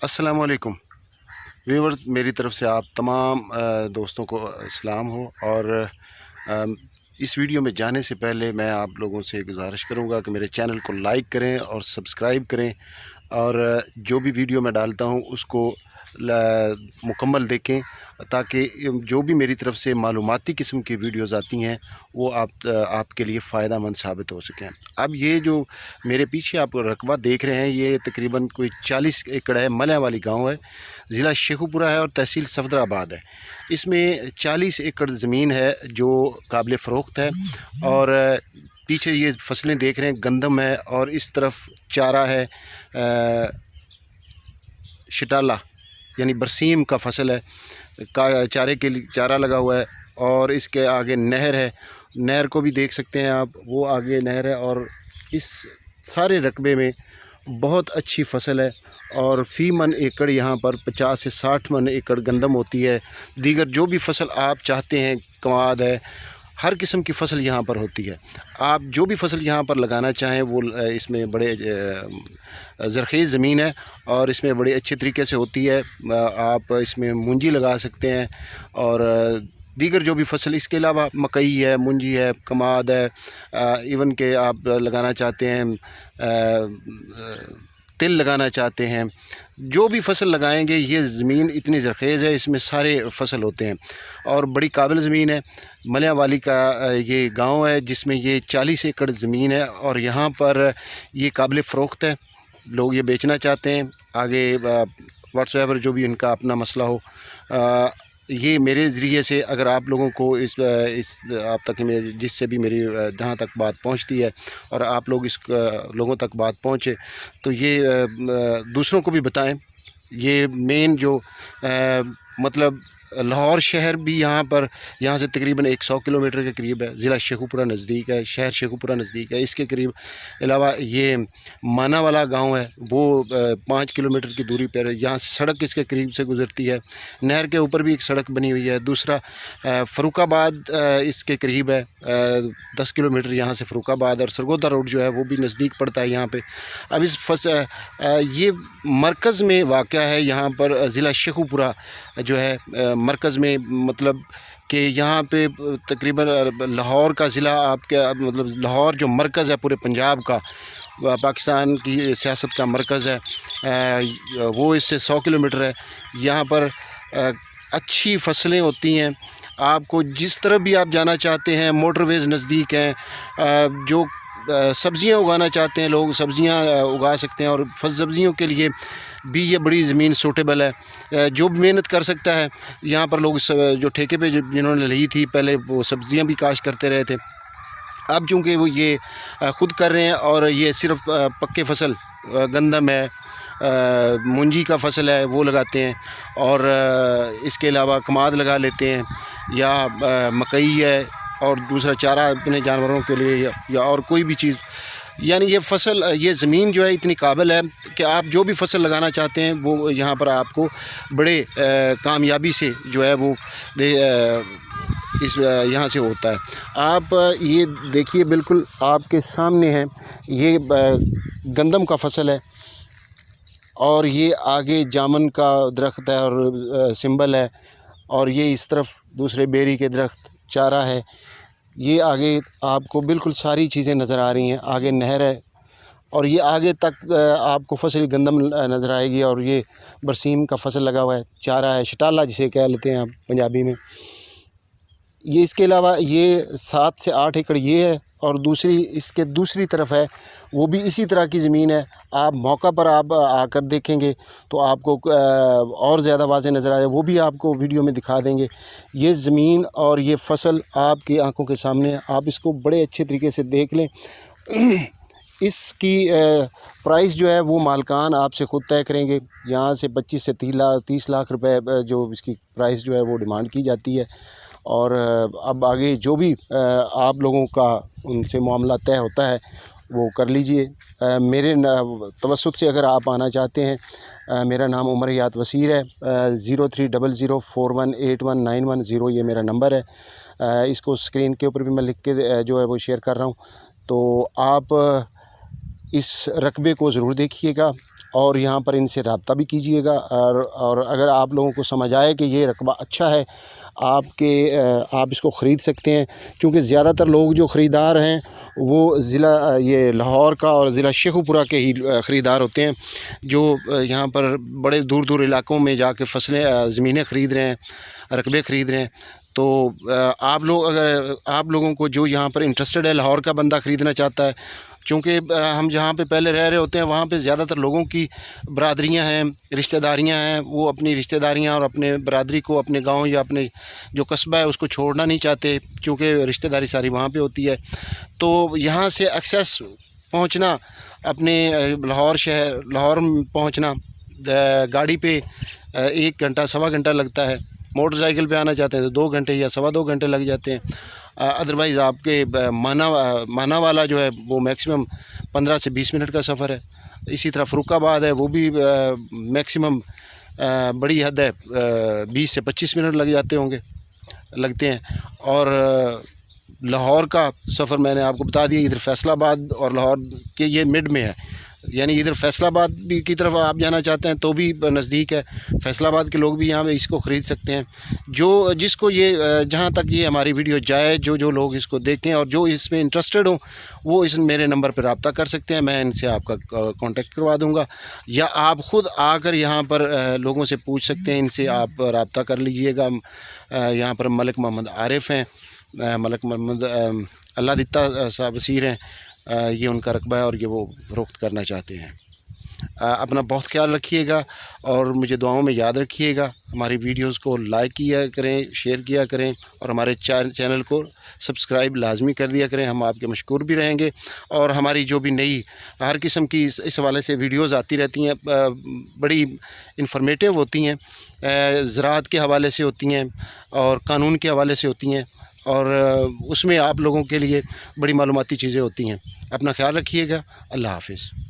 अस्सलाम वालेकुम व्यूअर्स, मेरी तरफ से आप तमाम दोस्तों को सलाम हो। और इस वीडियो में जाने से पहले मैं आप लोगों से गुजारिश करूंगा कि मेरे चैनल को लाइक करें और सब्सक्राइब करें, और जो भी वीडियो मैं डालता हूं उसको मुकम्मल देखें, ताकि जो भी मेरी तरफ से मालूमाती किस्म की वीडियोज़ आती हैं वो आपके लिए फ़ायदा मंद साबित हो सकें। अब ये जो मेरे पीछे आप रकबा देख रहे हैं, ये तकरीबन कोई 40 एकड़ है। मलिया वाली गांव है, ज़िला शेखुपुरा है और तहसील सफदराबाद है। इसमें 40 एकड़ ज़मीन है जो काबिल फ़रोख्त है। और पीछे ये फसलें देख रहे हैं, गंदम है और इस तरफ चारा है, शटाला यानी बरसीम का फसल है, का चारे के लिए चारा लगा हुआ है। और इसके आगे नहर है, नहर को भी देख सकते हैं आप, वो आगे नहर है। और इस सारे रकबे में बहुत अच्छी फसल है और फ़ी मन एकड़ यहाँ पर 50 से 60 मन एकड़ गंदम होती है। दीगर जो भी फसल आप चाहते हैं, कमाद है, हर किस्म की फ़सल यहाँ पर होती है। आप जो भी फसल यहाँ पर लगाना चाहें वो इसमें बड़े ज़रख़ीज़ ज़मीन है और इसमें बड़े अच्छे तरीके से होती है। आप इसमें मूंजी लगा सकते हैं और दीगर जो भी फसल, इसके अलावा मकई है, मूंजी है, कमाद है, इवन के आप लगाना चाहते हैं, तिल लगाना चाहते हैं, जो भी फसल लगाएंगे, ये ज़मीन इतनी ज़रख़ीज़ है, इसमें सारे फसल होते हैं और बड़ी काबिल ज़मीन है। मलिया वाली का ये गांव है जिसमें ये 40 एकड़ ज़मीन है और यहाँ पर ये काबिल फ़रोख्त है। लोग ये बेचना चाहते हैं, आगे व्हाट्सएवर जो भी इनका अपना मसला हो। ये मेरे ज़रिए से अगर आप लोगों को इस आप तक मेरी जिससे भी मेरी जहाँ तक बात पहुँचती है और आप लोग इस लोगों तक बात पहुँचे तो ये दूसरों को भी बताएं। ये मेन जो मतलब लाहौर शहर भी यहाँ से तकरीबन 100 किलोमीटर के करीब है। ज़िला शेखुपुरा नज़दीक है, शहर शेखुपुरा नज़दीक है। इसके करीब अलावा ये माना वाला गांव है, वो 5 किलोमीटर की दूरी पर है। यहाँ सड़क इसके करीब से गुज़रती है, नहर के ऊपर भी एक सड़क बनी हुई है। दूसरा फ़रुखाबाद इसके करीब है, 10 किलोमीटर यहाँ से फ़रुखाबाद, और सरगोदा रोड जो है वो भी नज़दीक पड़ता है यहाँ पर। अब ये मरकज़ में वाक़या है। यहाँ पर ज़िला शेखुपुरा जो है मरकज़ में, मतलब कि यहाँ पे तकरीबन लाहौर का ज़िला आपके, मतलब लाहौर जो मरकज़ है पूरे पंजाब का, पाकिस्तान की सियासत का मरकज़ है, वो इससे 100 किलोमीटर है। यहाँ पर अच्छी फसलें होती हैं। आपको जिस तरफ भी आप जाना चाहते हैं, मोटरवेज़ नज़दीक हैं। जो सब्ज़ियाँ उगाना चाहते हैं लोग, सब्ज़ियाँ उगा सकते हैं और सब्ज़ियों के लिए भी ये बड़ी ज़मीन सूटेबल है। जो भी मेहनत कर सकता है, यहाँ पर लोग जो ठेके पे जिन्होंने ली थी पहले, वो सब्ज़ियाँ भी काश्त करते रहे थे। अब चूँकि वो ये ख़ुद कर रहे हैं और ये सिर्फ पक्के फसल गंदम है, मूंजी का फसल है, वो लगाते हैं और इसके अलावा कमाद लगा लेते हैं, या मकई है और दूसरा चारा अपने जानवरों के लिए, या और कोई भी चीज़। यानी ये फसल, ये ज़मीन जो है इतनी काबिल है कि आप जो भी फसल लगाना चाहते हैं वो यहाँ पर आपको बड़े कामयाबी से जो है वो इस यहाँ से होता है। आप ये देखिए, बिल्कुल आपके सामने है, ये गंदम का फसल है और ये आगे जामुन का दरख्त है और सिंबल है, और ये इस तरफ दूसरे बेरी के दरख्त, चारा है। ये आगे आपको बिल्कुल सारी चीज़ें नज़र आ रही हैं। आगे नहर है और ये आगे तक आपको फसल गंदम नज़र आएगी, और ये बरसीम का फसल लगा हुआ है, चारा है, शटाला जिसे कह लेते हैं आप पंजाबी में। ये इसके अलावा ये 7 से 8 एकड़ ये है, और इसके दूसरी तरफ है, वो भी इसी तरह की ज़मीन है। आप मौका पर आप आकर देखेंगे तो आपको और ज़्यादा वाज़ेह नज़र आए, वो भी आपको वीडियो में दिखा देंगे। ये ज़मीन और ये फसल आपकी आंखों के सामने है, आप इसको बड़े अच्छे तरीके से देख लें। इसकी प्राइस जो है वो मालकान आपसे ख़ुद तय करेंगे। यहाँ से 25 से 30 लाख रुपए जो इसकी प्राइस जो है वो डिमांड की जाती है। और अब आगे जो भी आप लोगों का उनसे मामला तय होता है वो कर लीजिए। मेरे तवस्सुत से अगर आप आना चाहते हैं, मेरा नाम उमर हयात वसीर है। 0300418191 ये मेरा नंबर है। इसको स्क्रीन के ऊपर भी मैं लिख के जो है वो शेयर कर रहा हूँ। तो आप इस रकबे को ज़रूर देखिएगा और यहाँ पर इनसे रब्ता भी कीजिएगा। और अगर आप लोगों को समझ आए कि ये रकबा अच्छा है, आप इसको ख़रीद सकते हैं, क्योंकि ज़्यादातर लोग जो ख़रीदार हैं वो ज़िला ये लाहौर का और ज़िला शेखुपुरा के ही ख़रीदार होते हैं, जो यहाँ पर बड़े दूर दूर इलाकों में जाके फसलें ज़मीनें ख़रीद रहे हैं, रकबे ख़रीद रहे हैं। तो आप लोगों को जो यहाँ पर इंटरेस्टेड है, लाहौर का बंदा ख़रीदना चाहता है, चूँकि हम जहाँ पे पहले रह रहे होते हैं वहाँ पे ज़्यादातर लोगों की बरादरियाँ हैं, रिश्तेदारियाँ हैं, वो अपनी रिश्तेदारियाँ और अपने बरादरी को, अपने गांव या अपने जो कस्बा है उसको छोड़ना नहीं चाहते, क्योंकि रिश्तेदारी सारी वहाँ पे होती है। तो यहाँ से एक्सेस पहुँचना, अपने लाहौर पहुँचना गाड़ी पे 1 घंटा सवा घंटा लगता है। मोटरसाइकिल पे आना चाहते हैं तो 2 घंटे या सवा 2 घंटे लग जाते हैं। अदरवाइज़ आपके माना वाला जो है वो मैक्सिमम 15 से 20 मिनट का सफ़र है। इसी तरह फ़रुखाबाद है, वो भी मैक्सिमम बड़ी हद है 20 से 25 मिनट लगते हैं। और लाहौर का सफ़र मैंने आपको बता दिया, इधर फैसलाबाद और लाहौर के ये मिड में है, यानी इधर फैसलाबाद भी की तरफ आप जाना चाहते हैं तो भी नज़दीक है। फैसलाबाद के लोग भी यहाँ पे इसको ख़रीद सकते हैं। जिसको ये जहाँ तक ये हमारी वीडियो जाए, जो लोग इसको देखें और जो इसमें इंटरेस्टेड हों, वो इस मेरे नंबर पर रब्ता कर सकते हैं। मैं इनसे आपका कांटेक्ट करवा दूँगा, या आप ख़ुद आकर यहाँ पर लोगों से पूछ सकते हैं, इनसे आप रब्ता कर लीजिएगा। यहाँ पर मलिक मोहम्मद आरिफ हैं, मलिक मोहम्मद अल्लाह दित्ता साहब वसीर हैं, ये उनका रकबा है और ये वो फ़रोख्त करना चाहते हैं। अपना बहुत ख्याल रखिएगा और मुझे दुआओं में याद रखिएगा। हमारी वीडियोस को लाइक किया करें, शेयर किया करें और हमारे चैनल को सब्सक्राइब लाजमी कर दिया करें। हम आपके मशकूर भी रहेंगे। और हमारी जो भी नई हर किस्म की इस हवाले से वीडियोस आती रहती हैं, बड़ी इंफॉर्मेटिव होती हैं, ज़राअत के हवाले से होती हैं और कानून के हवाले से होती हैं, और उसमें आप लोगों के लिए बड़ी मालूमाती चीज़ें होती हैं। अपना ख्याल रखिएगा। अल्लाह हाफ़िज़।